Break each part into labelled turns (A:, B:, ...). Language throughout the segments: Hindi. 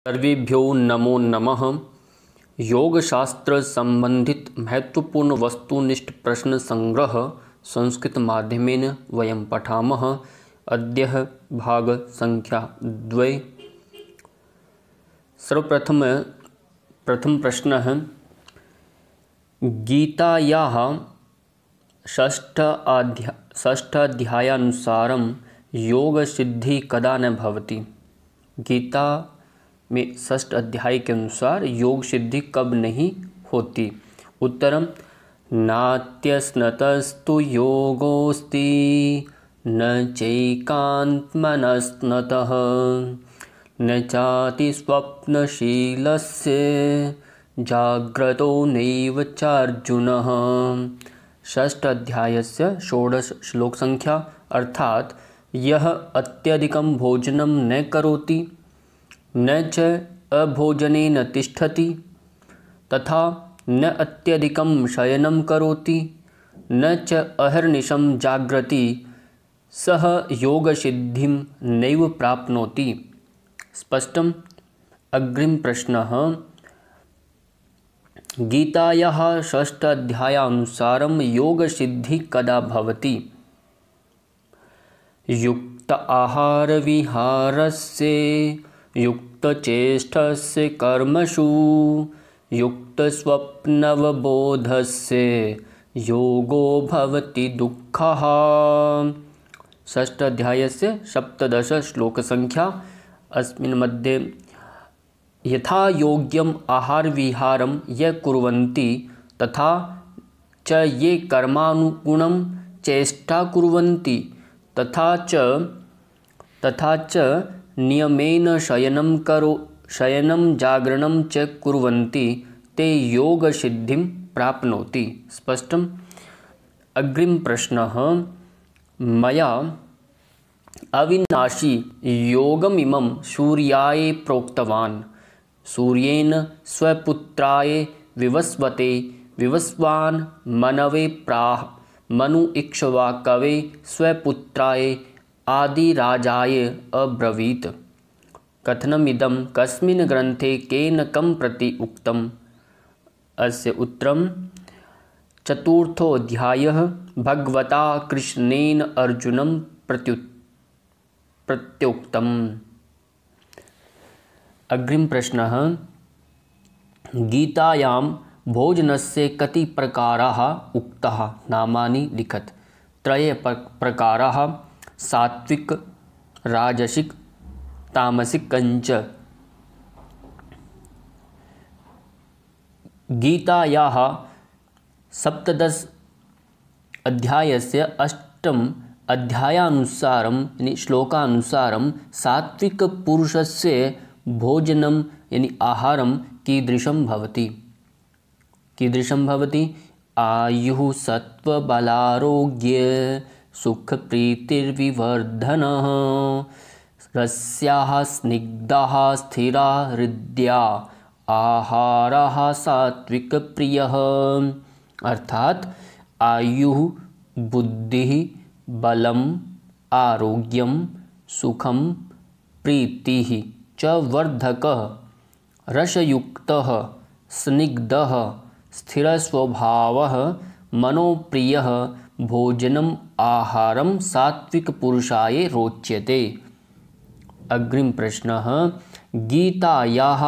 A: सर्वेभ्यो नमो नमः। योग शास्त्र संबंधित महत्वपूर्ण वस्तुनिष्ठ प्रश्न संग्रह संस्कृत माध्यमेन वयं पठामः। अद्य भाग संख्या 2। प्रथम प्रश्न है, गीतायाः षष्ठाध्यायानुसारं योग सिद्धि कदा न भवति। गीता में 6 अध्याय के अनुसार योग सिद्धि कब नहीं होती। उत्तरम, नात्यस्नतस्तु योगोस्ति न चैकान्त्मनस्नतः न चाति स्वप्नशीलस्य जाग्रतो नैव चार्जुनः। 6 अध्यायस्य 16 श्लोक संख्या। अर्थात यह अत्यधिकं भोजनं न करोति न च अभोजनेन तिष्ठति तथा न अत्यधिकं शयनं करोति न च अहर्निशं जाग्रति सः योगसिद्धिं नैव प्राप्नोति। स्पष्टम्। अग्रिम प्रश्नः, गीतायाः 6 अध्यायानुसारं योगसिद्धि कदा भवति। युक्त आहार विहारस्य युक्तचेष्टस्य कर्मसु युक्तस्वप्नवबोधस्य योगो भवति दुःखः। 6 अध्यायस्य 17 श्लोक संख्या। अस्मिन् मध्ये यथा योग्यम् आहार विहारं ये कुर्वन्ति तथा च ये कर्मानुगुणं चेष्टा कुर्वन्ति तथा च नियमेन शयनं जागरणं च कुर्वन्ति ते योगसिद्धिं प्राप्नोति। स्पष्टम्। अग्रिम प्रश्नः, मया अविनाशी योगमिमं सूर्याय प्रोक्तवान्। सूर्येण स्वपुत्राय विवस्वते विवस्वान् मनवे प्राह मनु इक्ष्वाकवे स्वपुत्राय आदिराजाय अब्रवीत्। कथनमिदं कस्मिन् ग्रन्थे केन कं प्रति उक्तम्। अस्य उत्तरं, 4र्थोऽध्यायः भगवता कृष्णेन अर्जुनं प्रत्युक्तम्। अग्रिम प्रश्नः, गीतायां भोजनस्य कति प्रकाराः उक्ताः नामानि लिखत। 3 प्रकाराः, सात्विक, राजसिक, तामसिकञ्च। गीतायाः 17 अध्यायस्य 8 अध्यायानुसारं यानी श्लोकानुसारं सात्विक पुरुषस्य भोजनं यानी आहारं कीदृशं भवति। आयुः सत्त्वबलारोग्य सुखप्रीतिर्विवर्धनः रस्याः स्निग्धाः स्थिरा हृद्या आहारः सात्विकप्रियः। अर्थात आयुः, बुद्धिः, बलम्, आरोग्यं, सुखं, प्रीतिः च वर्धकः, रसयुक्तः, स्निग्धः, स्थिरस्वभावः, मनोप्रियः भोजनम् आहारं सात्विक पुरुषाय रोच्यते। अग्रिम प्रश्नः, गीतायाः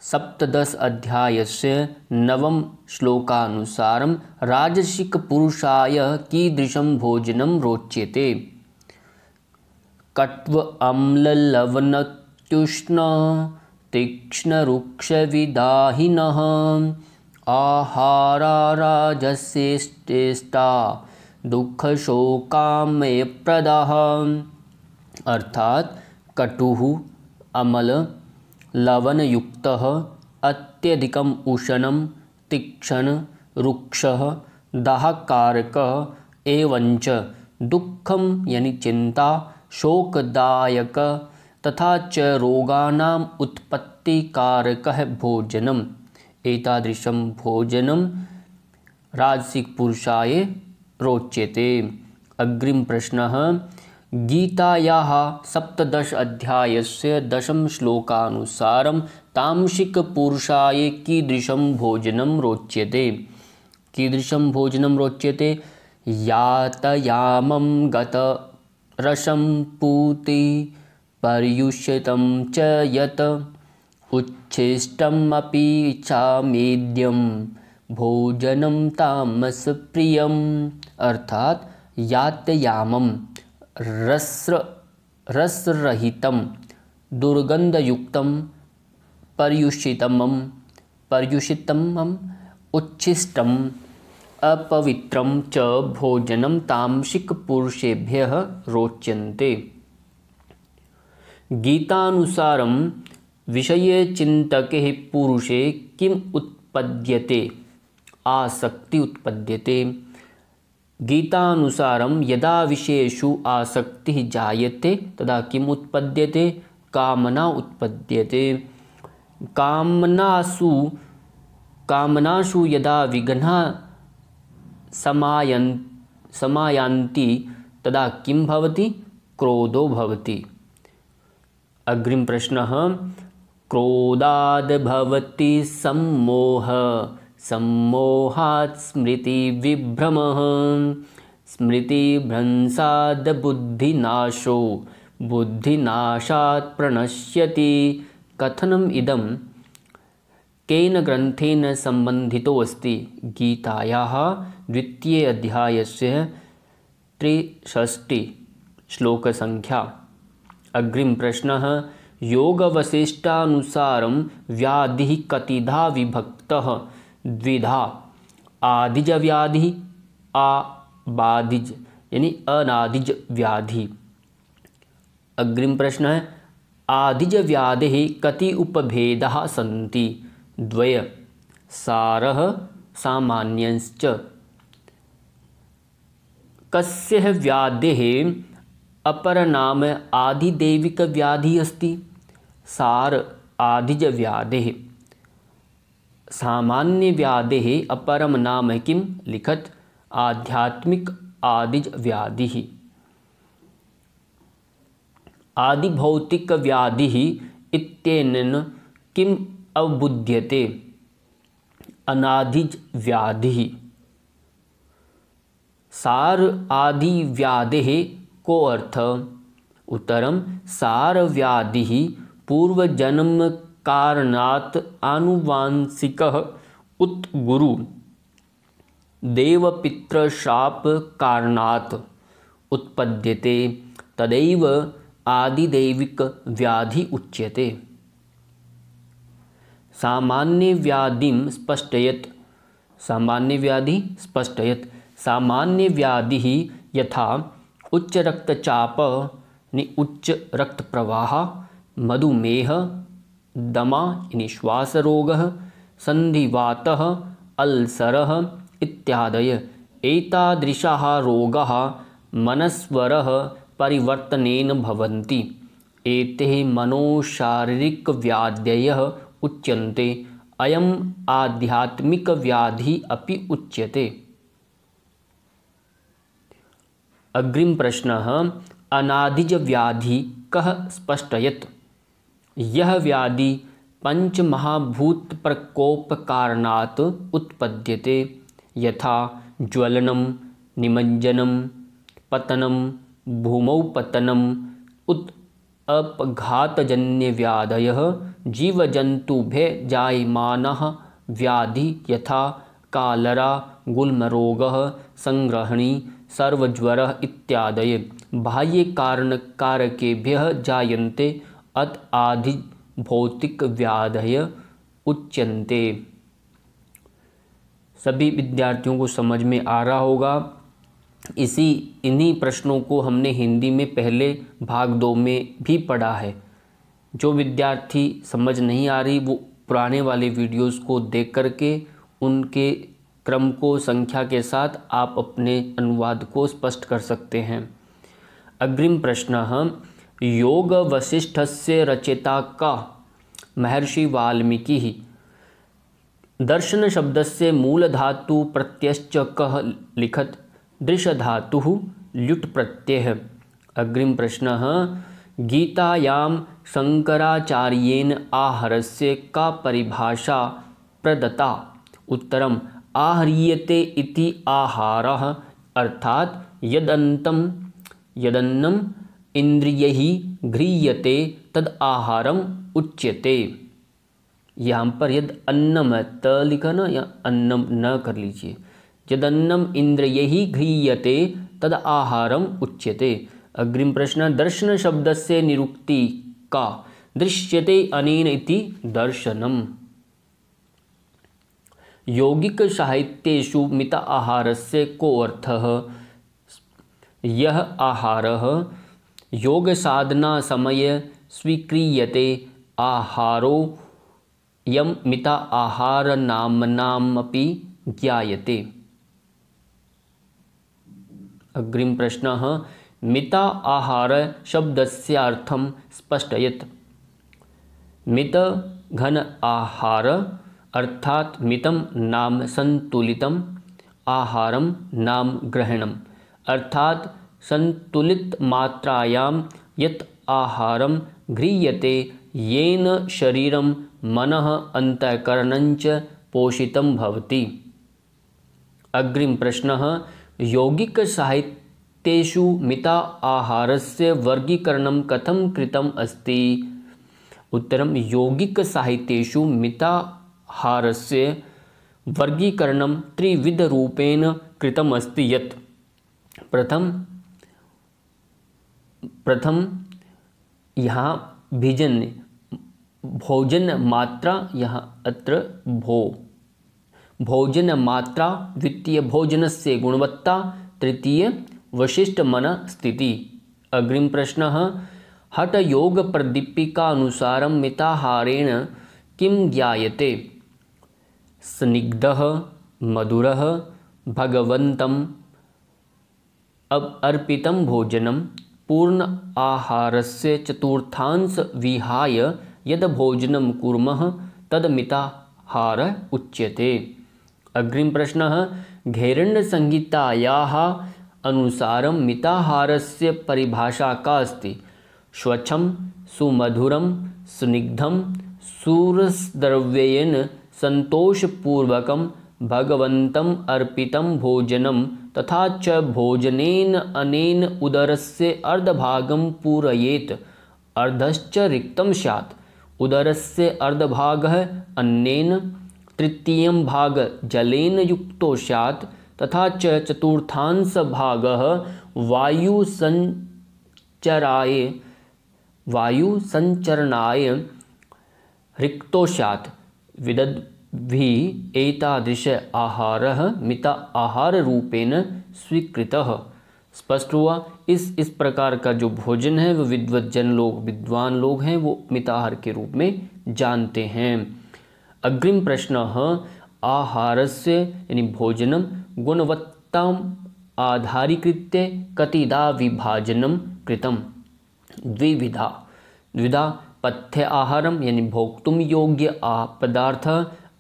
A: 17 अध्यायस्य 9 श्लोकानुसारं राजसिक पुरुषाय कीदृशं भोजनं रोच्यते। कट्व अम्ल लवण त्युष्ण तीक्ष्ण रुक्ष विदाहिनः आहारा राजसेष्टा दुख शोकामयप्रदः। अर्थात कटुः, अम्ल, लवणयुक्तः, अत्यधिकम् उष्णं, तीक्ष्ण, रुक्षः, दाहकारकः एवंच दुःखं यानी चिंता, शोकदायक तथा च रोगानाम् उत्पत्तिकारकः भोजनम्। एतादृशं भोजनं राजसिक पुरुषाय रोच्यते। अग्रिम प्रश्नः, गीतायाः 17 अध्यायस्य 10 श्लोकानुसारं तामसिकपुरुषाय कीदृशं भोजनं रोच्यते। कीदृशं भोजनं रोच्यते? यातयामं गतरसं पूति पर्युषितं च यत् उच्छिष्टम् अपि च मेद्यं भोजनं तामसप्रियम्। अर्थात यातयामं रसरहितं दुर्गंधयुक्तं पर्युषितम् उच्छिष्टम् अपवित्रं च भोजनं तामसिकपुरुषेभ्यः रोच्यन्ते। गीतानुसारं विषयचिन्तके पुरुषे किम् उत्पद्यते? आसक्ति उत्पद्यते। गीतानुसारं यदा विषयेषु आसक्तिः जायते तदा किम् उत्पद्यते? कामना उत्पद्यते। कामनासु यदा विघ्नाः समायान्ति तदा किं भवति? क्रोधो भवति। अग्रिम प्रश्नः, क्रोधाद् भवति सम्मोहः, सम्मोहात् स्मृतिविभ्रमः, स्मृतिभ्रंशात् बुद्धिनाशो, बुद्धिनाशात् प्रणश्यति। कथनम् इदं केन ग्रन्थेन सम्बन्धितो अस्ति? गीतायाः 2 अध्यायस्य 63 श्लोकसंख्या। अग्रिम प्रश्नः, योगवसिष्ठानुसारं व्याधिः कतिधा विभक्तः? द्विधा, आदिज व्याधि, आबाधिज यानी अनादिज व्याधि। अग्रिम प्रश्न है, आदिज व्याधेः कति उपभेदाः सन्ति? 2, सारः सामान्यश्च। कस्य व्याधेः अपरनाम आदिदैविक व्याधि अस्ति? सार आदिज व्याधेः। सामान्य व्याधेः अपरम नाम किं? लिखत आध्यात्मिक आदिज व्याधिः। आदिभौतिक व्याधिः इत्यनेन किम् अवबुध्यते? अनादिज व्याधिः। सार आदि व्याधेः को अर्थ? उत्तरम, सार व्याधिः पूर्वजन्म कारणात् आनुवांशिकः उत गुरु देवपितृशाप कारणात् उत्पद्यते, तदैव आदिदैविक व्याधि उच्यते। सामान्य व्याधिं स्पष्टयत्। सामान्य व्याधि स्पष्टयत्। सामान्य व्याधिः यथा उच्च रक्तचाप यानी उच्च रक्त प्रवाह, मधुमेह, दमा यानी श्वास रोगः, संधिवातः, अल्सरः इत्यादयः। एतादृशाः रोगाः मनस्वरः परिवर्तनेन भवन्ति। एते मनोशारीरिक व्याधयः उच्यन्ते। अयम् आध्यात्मिक व्याधि अपि उच्यते। अग्रिम प्रश्नः, अनादिज व्याधि कः स्पष्टयत्? यह व्याधि पंचमहाभूत प्रकोप कारणात् उत्पद्यते, यथा ज्वलनं, निमज्जनं, पतनं, भूमौ पतनम्, अपघातजन्यव्याधयः। जीवजन्तुभ्यः जायमानः व्याधि यथा कालरा, गुल्मरोगः, संग्रहणी, सर्वज्वरः इत्यादयः बाह्यकारणकारकेभ्यः जायन्ते, अत आदि भौतिक व्याधयः उच्यन्ते। सभी विद्यार्थियों को समझ में आ रहा होगा। इन्हीं प्रश्नों को हमने हिंदी में पहले भाग 2 में भी पढ़ा है। जो विद्यार्थी समझ नहीं आ रही वो पुराने वाले वीडियोस को देख करके उनके क्रम को संख्या के साथ आप अपने अनुवाद को स्पष्ट कर सकते हैं। अग्रिम प्रश्नः, योग वसिष्ठस्य रचयिता का? महर्षि वाल्मीकिः। दर्शन शब्दस्य मूलधातु प्रत्ययश्च कः? लिखत दृश्य धातुः ल्युट् प्रत्ययः। अग्रिम प्रश्नः गीतायां शंकराचार्येण आहारस्य का परिभाषा प्रदत्ता? उत्तरम् आहरीयते इति आहारः अर्थात यदन्नम् इंद्रियैः गृह्यते तद आहारम उच्यते। यहाँ पर यद अन्नम है, त लिखा ना, या अन्नम न कर लीजिए। यदन्नम इंद्रियैः गृह्यते तद आहारम उच्यते। अग्रिम प्रश्न दर्शन शब्दस्य निरुक्ति का? दृश्यते अनेन इति दर्शनम्। यौगिक साहित्येषु मित आहारस्य को अर्थः? यह आहारः योग साधना समय स्वीक्रियते आहारो यम मिता आहार नाम्नामपि ज्ञायते। अग्रिम प्रश्नः मिता आहार शब्दस्य अर्थं स्पष्टयेत्। मित घन आहार अर्थात मितम नाम संतुलितम, आहारम नाम ग्रहणम, अर्थात संतुलित मात्रायां यत् आहारम गृह्यते येन शरीरं मनः अंतःकरणञ्च पोषितं भवति। अग्रिम प्रश्नः यौगिक साहित्येषु मिता आहारस्य वर्गीकरणं कथं कृतम् अस्ति? उत्तरं यौगिक साहित्येषु मिताहारस्य वर्गीकरणं त्रिविधरूपेण कृतम् अस्ति। यत् प्रथम यहाँ भोजन मात्रा, यहाँ अत्र भोजन मात्रा, द्वितीय भोजनस्य गुणवत्ता, तृतीय वशिष्ठ मन स्थिति। अग्रिम प्रश्नः हठ योग प्रदीपिकानुसारं मिताहारेण किं ज्ञायते? स्निग्धः मधुरः भगवन्तम् अर्पितं भोजनं पूर्ण आहारस्य चतुर्थांश विहाय यद भोजनं कुर्मः तद मिताहार उच्यते। अग्रिम प्रश्नः घेरण्ड संहितायाः अनुसारं मिताहारस्य परिभाषा का अस्ति? स्वच्छं सुमधुरं स्निग्धं सुरसद्रव्येन संतोषपूर्वकं भगवन्तम् अर्पितं भोजनं तथा च भोजनेन अनेन उदरस्य अर्धभागं पूरयेत्, अर्धश्च रिक्तं स्यात्। उदरस्य अर्धभागः अन्नेन, तृतीयं भाग जलेन युक्तो स्यात्, तथा च चतुर्थांश भागः वायुसञ्चरणाय रिक्तो स्यात्। विदद्भिः एतादृश आहारः मिता आहार रूपेण स्वीकृतः। स्पष्ट हुआ। इस प्रकार का जो भोजन है वो विद्वान लोग हैं वो मिताहार के रूप में जानते हैं। अग्रिम प्रश्नः आहारस्य यानी भोजनं गुणवत्ताम् आधारीकृत्य कतिधा विभाजनं कृतं? द्विविधा पथ्य आहारम यानी भोक्तुम योग्य पदार्थ,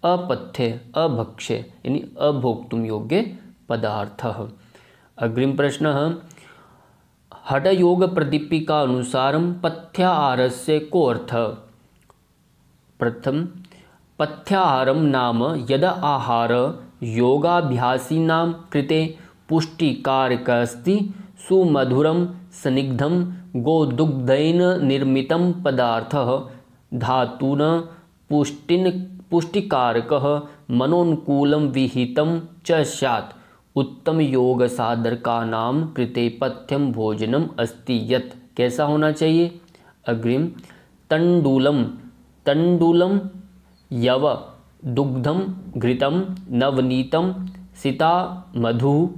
A: अपथ्य अभक्ष्य यानी अभोक्तुम योग्य पदार्थ। अग्रिम प्रश्नः हठ योग प्रदीपिका अनुसारं पथ्याहारस्य को अर्थः? प्रथम पथ्याहारं नाम यद आहार योगाभ्यासिनां कृते पुष्टिकारकः अस्ति, सुमधुरं स्निग्धं गोदुग्धेन निर्मितं पदार्थः, धातूना पुष्टिकारकः, मनोनुकूलं विहितं च स्यात्। उत्तम योग साधकानां कृते पथ्यम भोजनम अस्ति यत् कैसा होना चाहिए? अग्रिम तंडुलम यव दुग्धम घृतम नवनीतम सीता मधु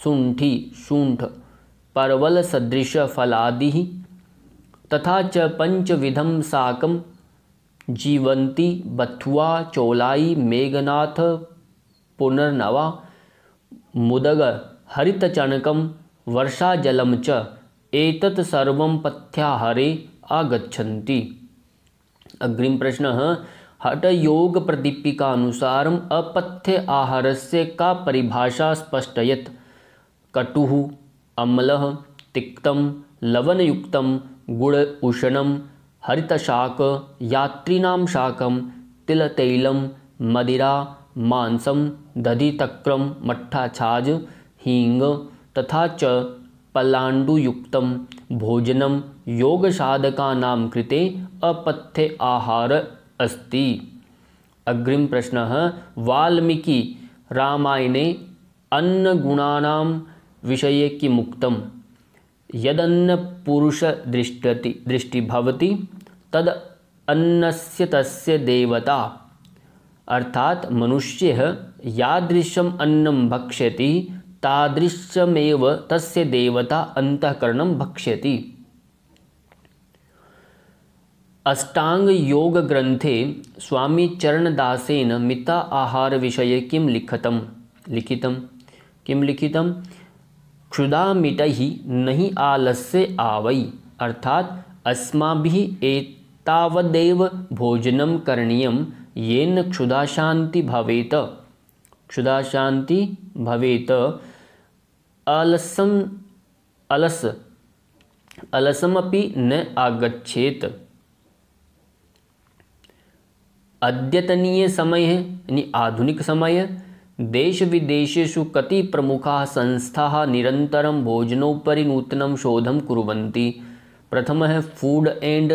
A: शुंठ परवल सदृश फलादि तथा च पंचविधम साकं जीवंती बथुआ चौलाई मेघनाथ पुनर्नवा मुदग हरितचणकं वर्षाजलं च एतत् सर्वं पथ्याहारे आगच्छन्ति। अग्रिम प्रश्नः हठ योग प्रदीपिका अनुसारम् अपथ्य आहारस्य का परिभाषा स्पष्टयेत्? कटुः, अम्लः, तिक्तं, लवणयुक्तं गुड़ उष्णं हरितशाक यात्रिनां शाकं तिलतैलं मदिरा मांसं दधितक्रम मट्ठाछाज हींग तथा च पलाण्डुयुक्तं भोजनं योगसाधकानां कृते अपथ्य आहार अस्ति। अग्रिम प्रश्नः वाल्मीकि रामायणे अन्नगुणानां विषये किमुक्तम्? यदन्न पुरुष दृष्टि भवति तद अन्नस्य तस्य देवता। अर्थात मनुष्यः यादृशम् अन्नं भक्ष्यति तादृशमेव तस्य देवता अंतःकरणं भक्ष्यति। अष्टांग योग ग्रंथे स्वामी चरणदासेन मिता आहार विषये किं लिखितं? क्षुधा मिटहि नहि आलस्य आवै। अर्थात अस्माभिः एतावदेव भोजनं करणीयं येन क्षुधा शांति भवेत। अलसमपि न आगच्छेत। अद्यतनीय समय यानी आधुनिक समय देश विदेशेषु कति प्रमुखाः संस्थाः निरन्तरं भोजनोपरि नूतनं शोधं कुर्वन्ति। प्रथमः है फूड एंड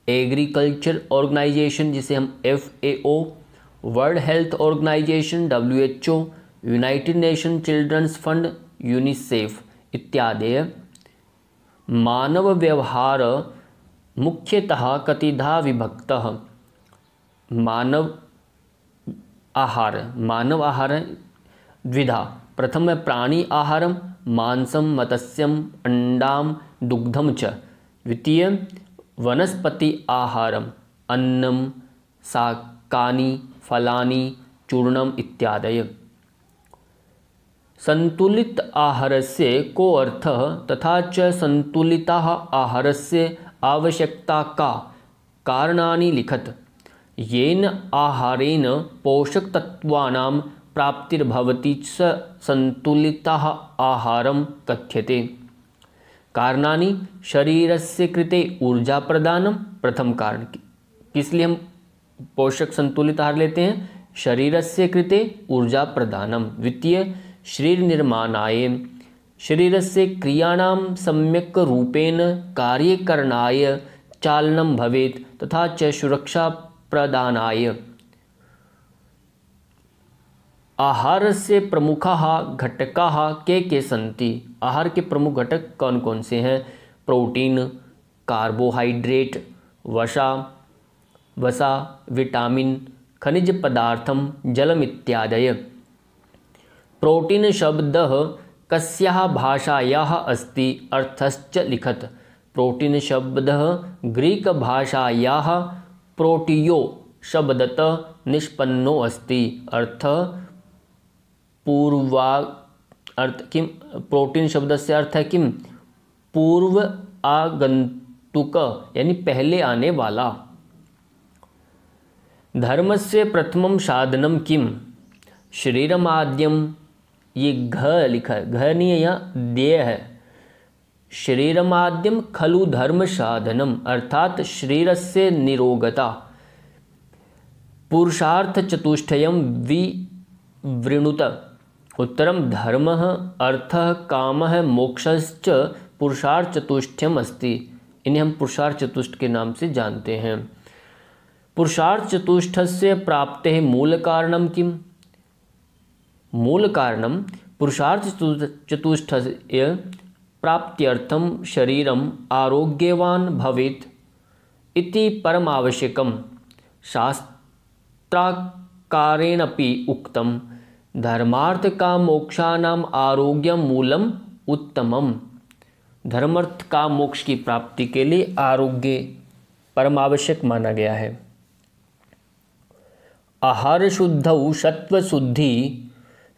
A: एग्रीकल्चर ऑर्गेनाइजेशन जिसे हम FAO, world health organisation WHO, united nation children's fund UNICEF इत्यादि। मानव व्यवहार मुख्यतः कतिधा विभक्तः। मानव आहार द्विधा। प्रथम है प्राणी आहारम मांसम मत्स्यम अंडाम दुग्धम च। द्वितीय वनस्पति आहारम अन्नम शाकानि फलानि चूर्णम इत्यादय। संतुलित आहारस्य को अर्थः तथा च संतुलितः आहारस्य आवश्यकता का कारणानि लिखत। येन आहारेण पोषकतत्त्वानां प्राप्तिर्भवति च संतुलितः आहारं कथ्यते। कारणानि शरीरस्य कृते ऊर्जा प्रदानम। प्रथम कारण किस लिए हम पोषक संतुलित आहार लेते हैं? शरीरस्य कृते ऊर्जा प्रदानम। द्वितीय शरीर निर्माणाय शरीरस्य क्रियाणां सम्यक् रूपेण कार्यकरणाय चालनं भवेत् तथा च सुरक्षा प्रदानाय। आहारस्य प्रमुखाः घटकाः के सन्ति? आहार के प्रमुख घटक कौन कौन से हैं? प्रोटीन, कार्बोहाइड्रेट, वसा, विटामिन, खनिज पदार्थम, जलम इत्यादय। प्रोटीन शब्दः कस्याः भाषायाः अस्ति? अर्थश्च लिखत। प्रोटीन शब्दः ग्रीक भाषायाः प्रोटियो शब्दतः निष्पन्नो अस्ति। किम? प्रोटीन शब्दस्य अर्थ है किम? पूर्व आगंतुक यानी पहले आने वाला। धर्मस्य प्रथमं साधनं किम? शरीरमाद्यम। ये घ लिखा है, घ नहीं है यहाँ, देय है। शरीरमाद्यम खलु धर्म साधनम। अर्थात शरीरस्य निरोगता। पुरुषार्थ चतुष्टयम विवृणुत। उत्तरम धर्मः अर्थः कामः मोक्षश्च पुरुषार्थ चतुष्टयम अस्ति। इन्हें हम पुरुषार्थ चतुष्ट के नाम से जानते हैं। पुरुषार्थ चतुष्टस्य प्राप्तेः मूल कारणम किम? मूल कारणम पुरुषार्थ चतुष्टस्य प्राप्त्यर्थम शरीरम आरोग्यवान भवेत् इति परमावश्यकम। शास्त्राकारेणपि उक्तम। धर्मार्थ का मोक्षानाम आरोग्यम मूलम उत्तमम। धर्मार्थ का मोक्ष की प्राप्ति के लिए आरोग्य परमावश्यक माना गया है। आहार शुद्धौ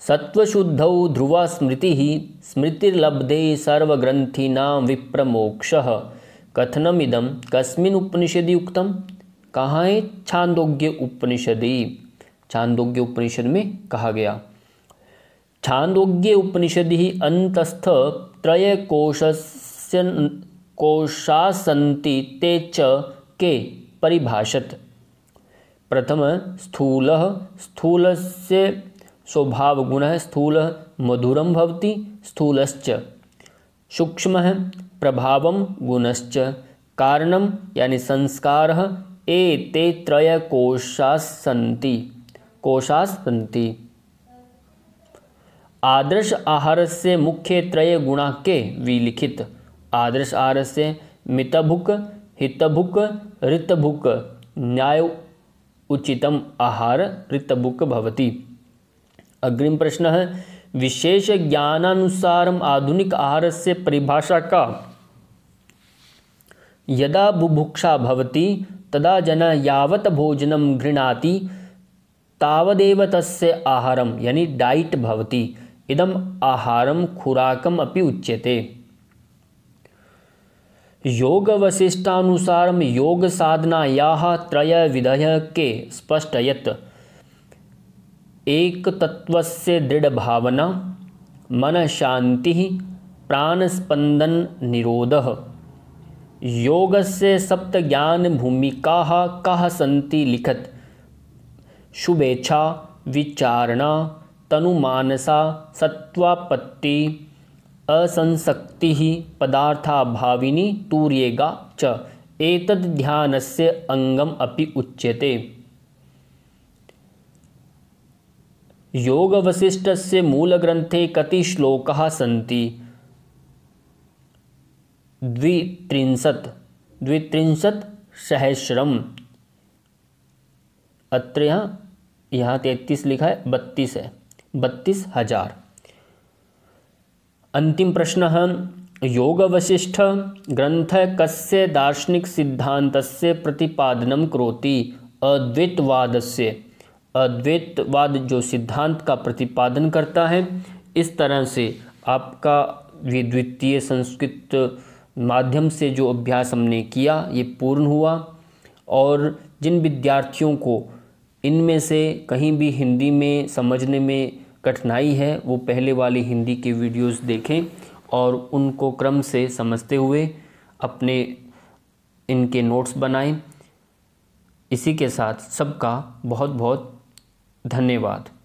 A: सत्वशुद्धौ ध्रुवा स्मृति स्मृतिर्लब्धे सर्वग्रंथीनां विप्रमोक्षः। कथनमिदं कस्मिन् उपनिषदि उक्तम? कहाँ है? छांदोग्य उपनिषदि। छांदोग्य उपनिषद में कहा गया। छांदोग्य उपनिषदि अंतस्थ त्रयकोशस्य कोशासन्ति ते च के परिभाषत। प्रथम स्थूलः, स्थूलस्य स्वभावगुणः स्थूलः मधुरं भवति, स्थूलश्च सूक्ष्मः प्रभावं गुणश्च कारणं यानी संस्कारः एते त्रय कोशाः सन्ति। आदर्श आहारस्य मुख्य त्रय गुणा के विलिखित। आदर्श आहारस्य मितभुक् हितभुक् ऋतभुक् न्याय उचितम आहार ऋतभुक् भवति। अग्रिम प्रश्न है विशेष ज्ञानानुसारम आधुनिक आहारस्य परिभाषा का। यदा बुभुक्षा भवति तदा जनः यावत् भोजनं गृह्णाति तावदेव तस्य आहारम यानी डाइट भवति। इदम आहारम खुराकम अपि उच्यते। योग वसिष्ठानुसारम योग साधनायाः त्रय विधयः के स्पष्टयत्। एक तत्वस्य दृढ़ भावना, मन शांतिः, प्राणस्पंदन निरोधः। योगस्य सप्त ज्ञान भूमिकाः काः सन्ति लिखत। शुभेच्छा, विचारणा, तनुमानसा, सत्त्वापत्ति, असंसक्तिः, पदार्थाभाविनी, तूर्येगा च एतद् ध्यानस्य अंगम अपि उच्यते। योग वसिष्ठस्य मूलग्रन्थे कति श्लोकाः सन्ति। 32 सहस्रम। अत्र यहाँ 33 लिखा है, 32 है, 32,000। अंतिम प्रश्न है योग वसिष्ठ ग्रंथ कस्य दार्शनिक सिद्धांतस्य प्रतिपादनं करोति। अद्वैतवादस्य। अद्वैतवाद जो सिद्धांत का प्रतिपादन करता है। इस तरह से आपका द्वितीय संस्कृत माध्यम से जो अभ्यास हमने किया ये पूर्ण हुआ। और जिन विद्यार्थियों को इनमें से कहीं भी हिंदी में समझने में कठिनाई है वो पहले वाली हिंदी के वीडियोस देखें और उनको क्रम से समझते हुए अपने इनके नोट्स बनाएं। इसी के साथ सबका बहुत बहुत धन्यवाद।